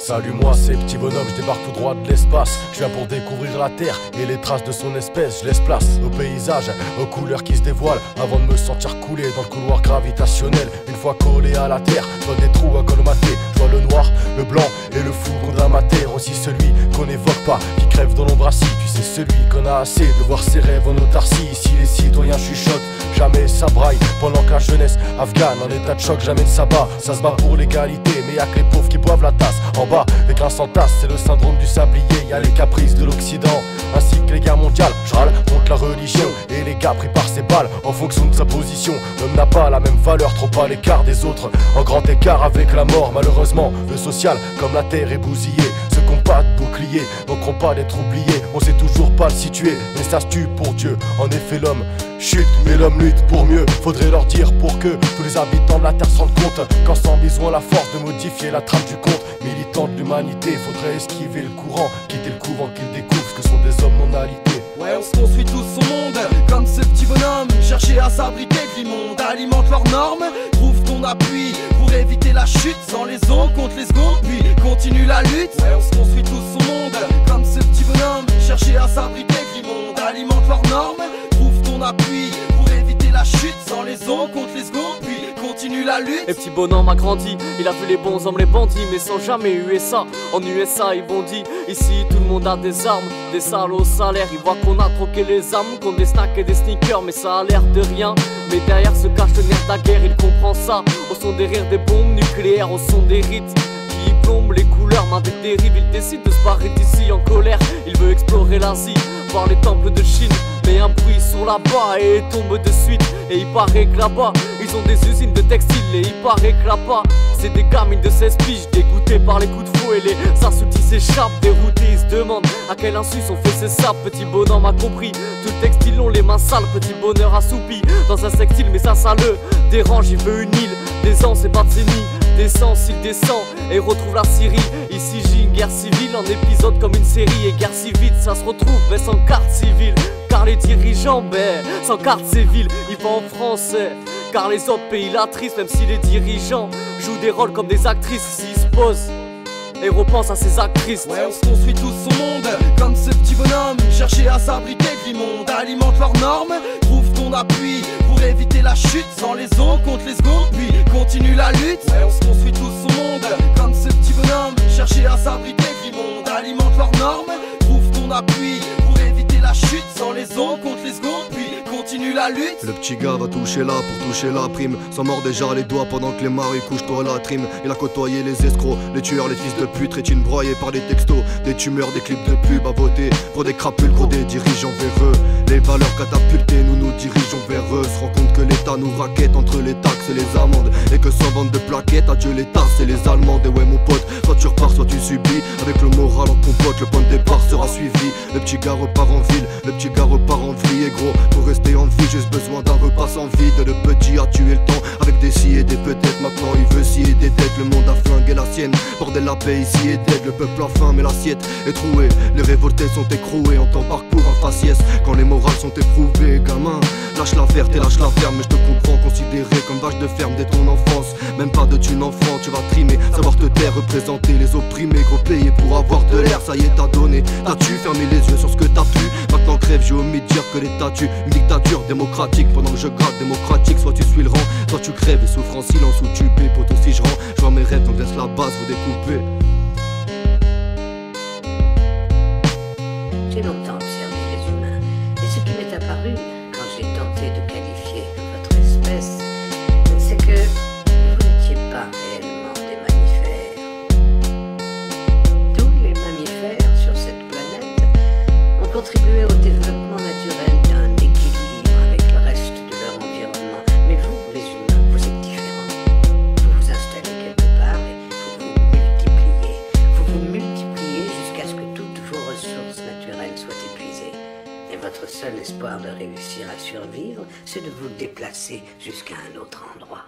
Salut, moi c'est Petit Bonhomme, je débarque tout droit de l'espace. Je viens pour découvrir la terre et les traces de son espèce. Je laisse place aux paysages, aux couleurs qui se dévoilent, avant de me sentir couler dans le couloir gravitationnel. Une fois collé à la terre, je vois des trous à colmater. Je vois le noir, le blanc et le fou qu'on a maté. Aussi celui qu'on n'évoque pas, qui crève dans l'ombre assis. Tu sais, celui qu'on a assez de voir ses rêves en autarcie. Ici les citoyens chuchotent, jamais ça braille. Pendant que la jeunesse afghane en état de choc jamais ne s'abat. Ça se bat pour l'égalité, mais y'a que les pauvres qui boivent la tasse. En bas, les classes s'entassent, c'est le syndrome du sablier. Y'a les caprices de l'Occident, ainsi que les guerres mondiales. Je râle contre la religion et les gars préparent ses balles en fonction de sa position. L'homme n'a pas la même valeur, trop à l'écart des autres, en grand écart avec la mort. Malheureusement, le social, comme la terre, est bousillé. Ceux qui n'ont pas de bouclier manqueront pas d'être oubliés. On sait toujours pas le situer, mais ça se tue pour Dieu. En effet, l'homme chute, mais l'homme lutte pour mieux. Faudrait leur dire pour que tous les habitants de la terre se rendent compte qu'ensemble ils ont la force de modifier la trame du conte. Militants de l'humanité, faudrait esquiver le courant, quitter le couvent qu'ils découvrent ce que sont des hommes non alités. Ouais, on se construit tous son monde, comme ce petit bonhomme. Chercher à s'abriter de l'immonde, alimente leurs normes. Trouve ton appui pour éviter la chute. Sans les ondes, compte les secondes, puis continue la lutte. Ouais, on se construit tous son monde, comme ce petit bonhomme. Chercher à s'abriter de l'immonde, alimente leurs normes. Trouve ton appui pour éviter la chute. Sans les ondes, compte les secondes, puis continue la lutte. Et Petit Bonhomme a grandi, il a vu les bons hommes, les bandits, mais sans jamais USA. En USA ils bondit, ici tout le monde a des armes, des salauds salaires. Ils voient qu'on a troqué les armes contre des snacks et des sneakers, mais ça a l'air de rien. Mais derrière se cache le nerf de la guerre, il comprend ça. Au son des rires des bombes nucléaires, au son des rites qui plombent les couleurs. Mais avec des rives, il décide de se barrer d'ici en colère. Il veut explorer l'Asie, voir les temples de Chine. Mais un bruit sur là-bas et il tombe de suite. Et il paraît que là-bas, ils ont des usines de textiles. Et il paraît que là-bas, c'est des gamines de 16 piges dégoûtées par les coups de fouet. Les assoupis s'échappent, déroutés, ils se demandent à quelle insu sont faits ces sapes. Petit bonhomme a compris, tout le textile ont les mains sales. Petit bonheur assoupi dans un sextile, mais ça le dérange. Il veut une île, des ans, c'est pas de ses nids. D'essence, il descend et retrouve la Syrie. Ici j'ai une guerre civile en épisode comme une série. Et guerre civile, ça se retrouve, mais sans carte civile. Car les dirigeants, sans carte civile, ils vont en français. Car les autres pays l'attristent, même si les dirigeants jouent des rôles comme des actrices. S'ils se posent et repensent à ces actrices. Ouais, on se construit tous son monde, comme ce petit bonhomme. Chercher à s'abriter de l'immonde, alimente leurs normes. Trouve ton appui pour éviter la chute. Sans les ondes, compte les secondes, puis continue la lutte. Ouais, on se construit tous son monde, comme ce petit bonhomme. Chercher à s'abriter de l'immonde, alimente leurs normes. Trouve ton appui pour éviter la chute. Sans les ondes, compte les secondes, puis continue la lutte. Le petit gars va toucher là pour toucher la prime. S'en mord déjà les doigts pendant que les maris couchent toi la trime. Il a côtoyé les escrocs, les tueurs, les fils de pute, rétine broyés par des textos, des tumeurs, des clips de pub à voter pour des crapules, gros des dirigeants véreux. Les valeurs catapultées, nous nous dirigeons vers eux. Se rend compte que l'État nous raquette entre les taxes et les amendes. Et que sans vente de plaquettes, adieu les tasses et les allemandes. Et ouais mon pote, soit tu repars, soit tu subis. Avec le moral en compote, le point de départ sera suivi. Le petit gars repart en ville, le petit gars repart en vie. Et gros, pour rester en vie, juste besoin d'un repas sans vide. Le petit a tué le temps avec des si et des peut-être. Maintenant il veut scier des dettes, le monde a flingué la sienne. Bordel, la paix ici est dead, le peuple a faim mais l'assiette est trouée. Les révoltés sont écroués en ton parcours en faciès. Quand les morales sont éprouvées, gamin, lâche la verte et lâche la ferme. Mais je te comprends, considéré comme vache de ferme dès ton enfance. Même pas de thune enfant, tu vas trimer, savoir te taire, représenter les opprimés. Gros payé pour avoir de l'air, ça y est t'as donné, t'as tu fermé les yeux sur ce que t'as pu. Maintenant crève, j'ai omis de dire que l'État tue. Une dictature démocratique pendant que je gratte démocratique. Soit tu suis le rang, soit tu crèves et souffres en silence ou tu paies. Pour tout si je rends, je vois mes rêves donc laisse la base vous découper. J'ai longtemps observé les humains, et ce qui m'est apparu quand j'ai tenté de qualifier votre espèce, c'est que vous n'étiez pas réellement des mammifères. Tous les mammifères sur cette planète ont contribué au développement naturel d'un équilibre avec le reste de leur environnement. Mais vous, les humains, vous êtes différents. Vous vous installez quelque part et vous vous multipliez jusqu'à ce que toutes vos ressources naturelles soient épuisées. Et votre seul espoir de réussir à survivre, c'est de vous déplacer jusqu'à un autre endroit.